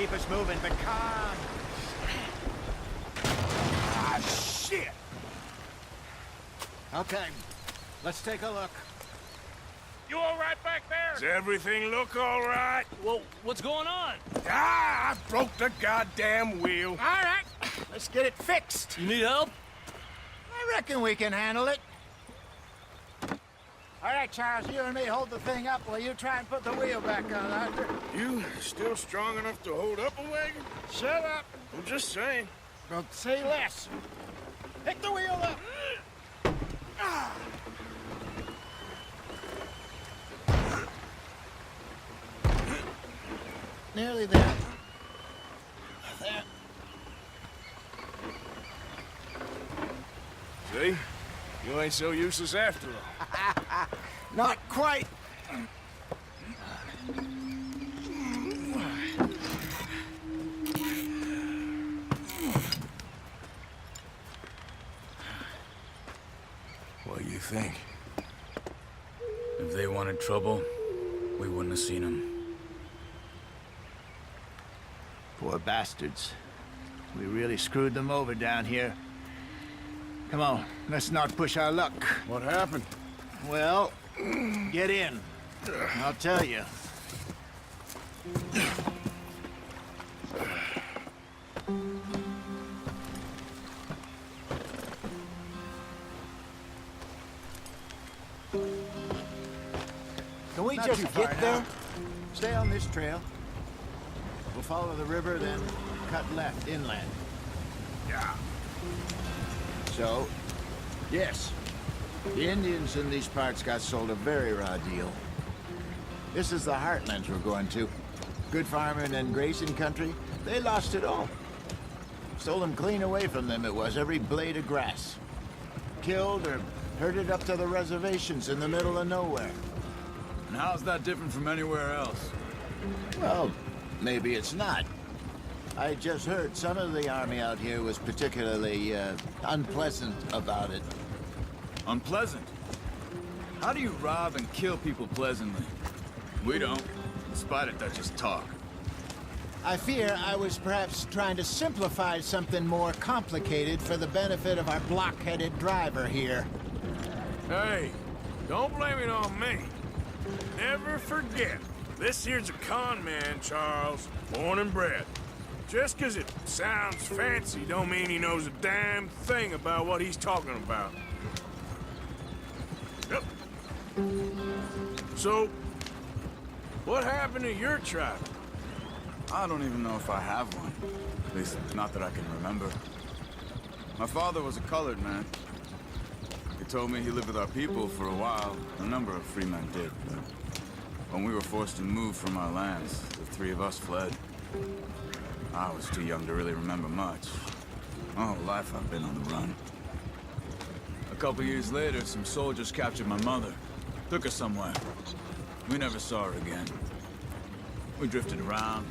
keep us moving, but calm. Ah, shit! Okay, let's take a look. You all right back there? Does everything look all right? Well, what's going on? Ah, I broke the goddamn wheel. All right, let's get it fixed. You need help? I reckon we can handle it. All right, Charles, you and me hold the thing up while you try and put the wheel back on, Arthur. You still strong enough to hold up a wagon? Shut up. I'm just saying. Don't say less. Pick the wheel up. Nearly there. There. See? You ain't so useless after all. Not quite. What do you think? If they wanted trouble, we wouldn't have seen them. Poor bastards. We really screwed them over down here. Come on, let's not push our luck. What happened? Well, get in. I'll tell you. Can we just get there? Stay on this trail. We'll follow the river, then cut left inland. Yeah. So, yes, the Indians in these parts got sold a very raw deal. This is the heartlands we're going to. Good farming and grazing country, they lost it all. Stole them clean away from them, it was, every blade of grass. Killed or herded up to the reservations in the middle of nowhere. And how's that different from anywhere else? Well, maybe it's not. I just heard some of the army out here was particularly, unpleasant about it. Unpleasant? How do you rob and kill people pleasantly? We don't, in spite of Dutch's talk. I fear I was perhaps trying to simplify something more complicated for the benefit of our block-headed driver here. Hey, don't blame it on me. Never forget, this here's a con man, Charles, born and bred. Just 'cause it sounds fancy don't mean he knows a damn thing about what he's talking about. Yep. So, what happened to your tribe? I don't even know if I have one. At least, not that I can remember. My father was a colored man. He told me he lived with our people for a while. A number of free men did, but when we were forced to move from our lands, the three of us fled. I was too young to really remember much. My whole life I've been on the run. A couple years later, some soldiers captured my mother. Took her somewhere. We never saw her again. We drifted around.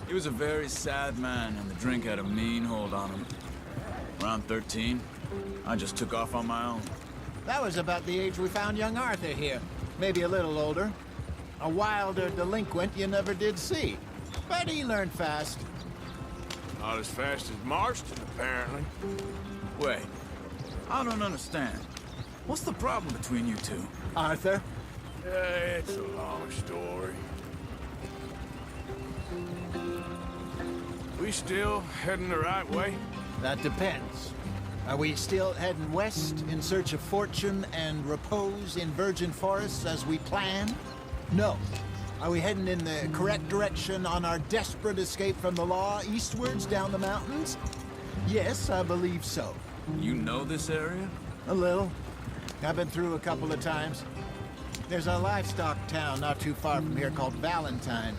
He was a very sad man, and the drink had a mean hold on him. Around 13, I just took off on my own. That was about the age we found young Arthur here. Maybe a little older. A wilder delinquent you never did see. But he learned fast. Not as fast as Marston, apparently. Wait, I don't understand. What's the problem between you two? Arthur? It's a long story. We still heading the right way? That depends. Are we still heading west in search of fortune and repose in virgin forests as we planned? No. Are we heading in the correct direction on our desperate escape from the law eastwards down the mountains? Yes, I believe so. You know this area? A little. I've been through a couple of times. There's a livestock town not too far from here called Valentine.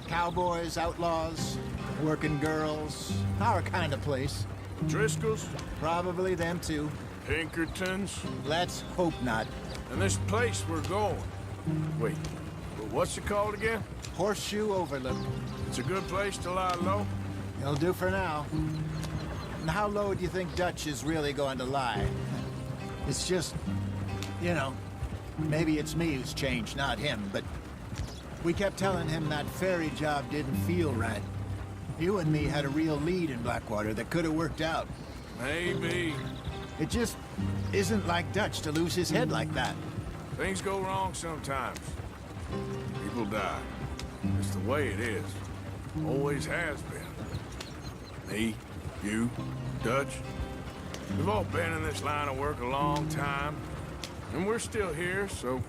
Cowboys, outlaws, working girls, our kind of place. Driscoll's? Probably them too. Pinkertons? Let's hope not. And this place we're going. Wait, but what's it called again? Horseshoe Overlook. It's a good place to lie low? It'll do for now. And how low do you think Dutch is really going to lie? It's just, you know, maybe it's me who's changed, not him, but We kept telling him that ferry job didn't feel right. You and me had a real lead in Blackwater that could have worked out. Maybe. It just isn't like Dutch to lose his head like that. Things go wrong sometimes. People die. It's the way it is. Always has been. Me, you, Dutch. We've all been in this line of work a long time. And we're still here, so...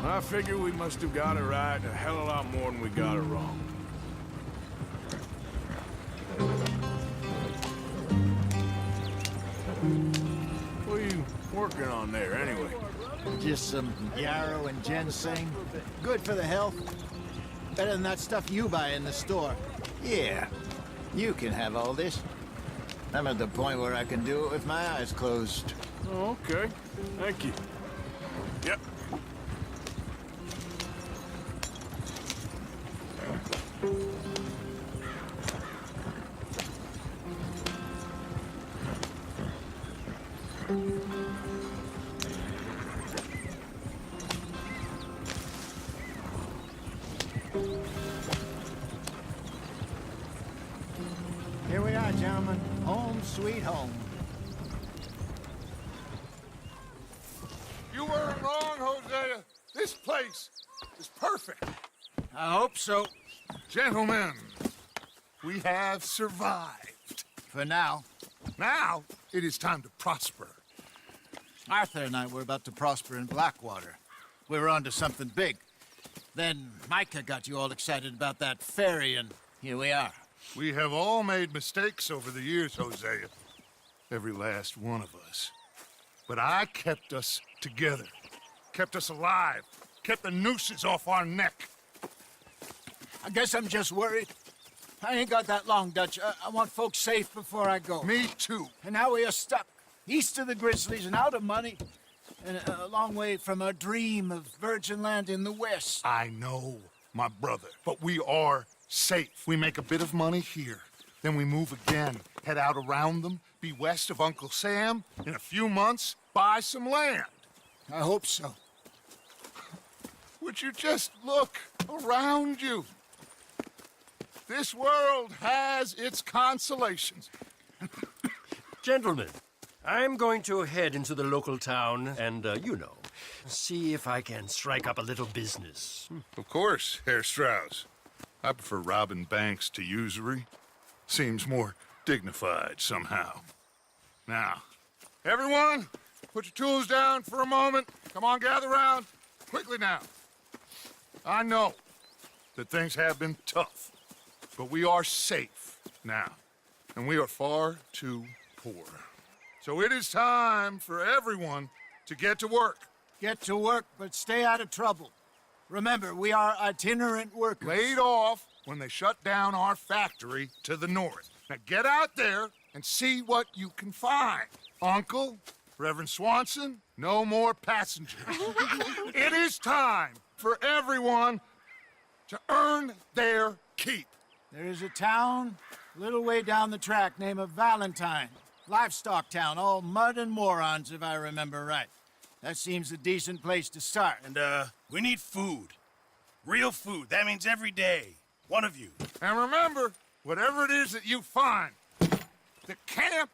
I figure we must have got it right a hell of a lot more than we got it wrong. What are you working on there, anyway? Just some yarrow and ginseng. Good for the health. Better than that stuff you buy in the store. Yeah, you can have all this. I'm at the point where I can do it with my eyes closed. Oh, okay. Thank you. Yep. Here we are, gentlemen. Home sweet home. You weren't wrong, Hosea. This place is perfect. I hope so. Gentlemen, we have survived. For now. Now, it is time to prosper. Arthur and I were about to prosper in Blackwater. We were on to something big. Then Micah got you all excited about that ferry, and here we are. We have all made mistakes over the years, Hosea. Every last one of us. But I kept us together. Kept us alive. Kept the nooses off our neck. I guess I'm just worried. I ain't got that long, Dutch. I want folks safe before I go. Me too. And now we are stuck, east of the Grizzlies and out of money, and a long way from our dream of virgin land in the west. I know, my brother. But we are safe. We make a bit of money here. Then we move again, head out around them, be west of Uncle Sam. In a few months, buy some land. I hope so. Would you just look around you? This world has its consolations. Gentlemen, I'm going to head into the local town and, see if I can strike up a little business. Of course, Herr Strauss. I prefer robbing banks to usury. Seems more dignified somehow. Now, everyone, put your tools down for a moment. Come on, gather round. Quickly now. I know that things have been tough, but we are safe now, and we are far too poor. So it is time for everyone to get to work. Get to work, but stay out of trouble. Remember, we are itinerant workers. Laid off when they shut down our factory to the north. Now get out there and see what you can find. Uncle, Reverend Swanson, no more passengers. It is time for everyone to earn their keep. There is a town a little way down the track named Valentine. Livestock town, all mud and morons, if I remember right. That seems a decent place to start. And, we need food. Real food. That means every day. One of you. And remember, whatever it is that you find, the camp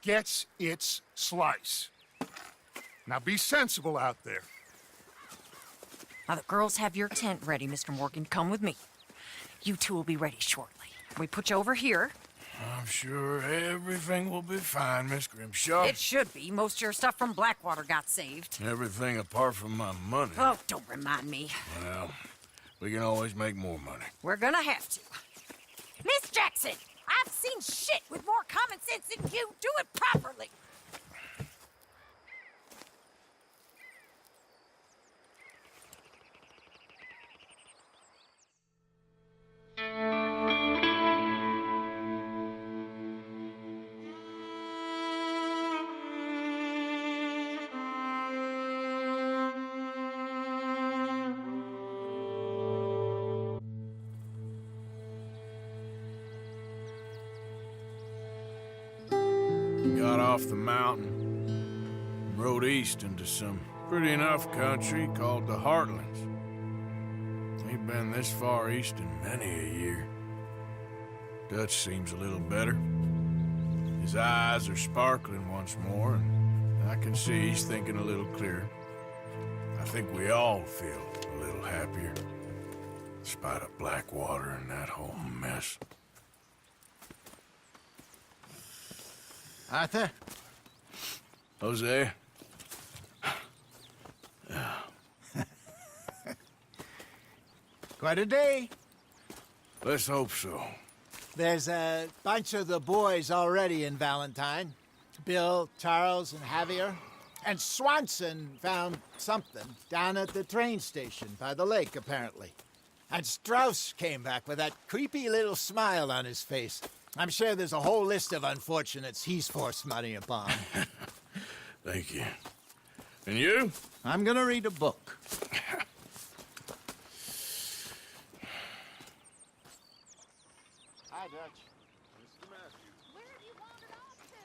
gets its slice. Now be sensible out there. Now the girls have your tent ready, Mr. Morgan. Come with me. You two will be ready shortly. We put you over here. I'm sure everything will be fine, Miss Grimshaw. It should be. Most of your stuff from Blackwater got saved. Everything apart from my money. Oh, don't remind me. Well, we can always make more money. We're gonna have to. Miss Jackson, I've seen shit with more common sense than you. Do it properly. Got off the mountain, rode east into some pretty enough country called the Heartlands. ain't been this far east in many a year. Dutch seems a little better. His eyes are sparkling once more, and I can see he's thinking a little clearer. I think we all feel a little happier, despite of Blackwater and that whole mess. Arthur? Jose? Quite a day. Let's hope so. There's a bunch of the boys already in Valentine. Bill, Charles, and Javier. And Swanson found something down at the train station by the lake, apparently. And Strauss came back with that creepy little smile on his face. I'm sure there's a whole list of unfortunates he's forced money upon. Thank you. And you? I'm gonna read a book. Hi, Dutch. Where have you wandered off to?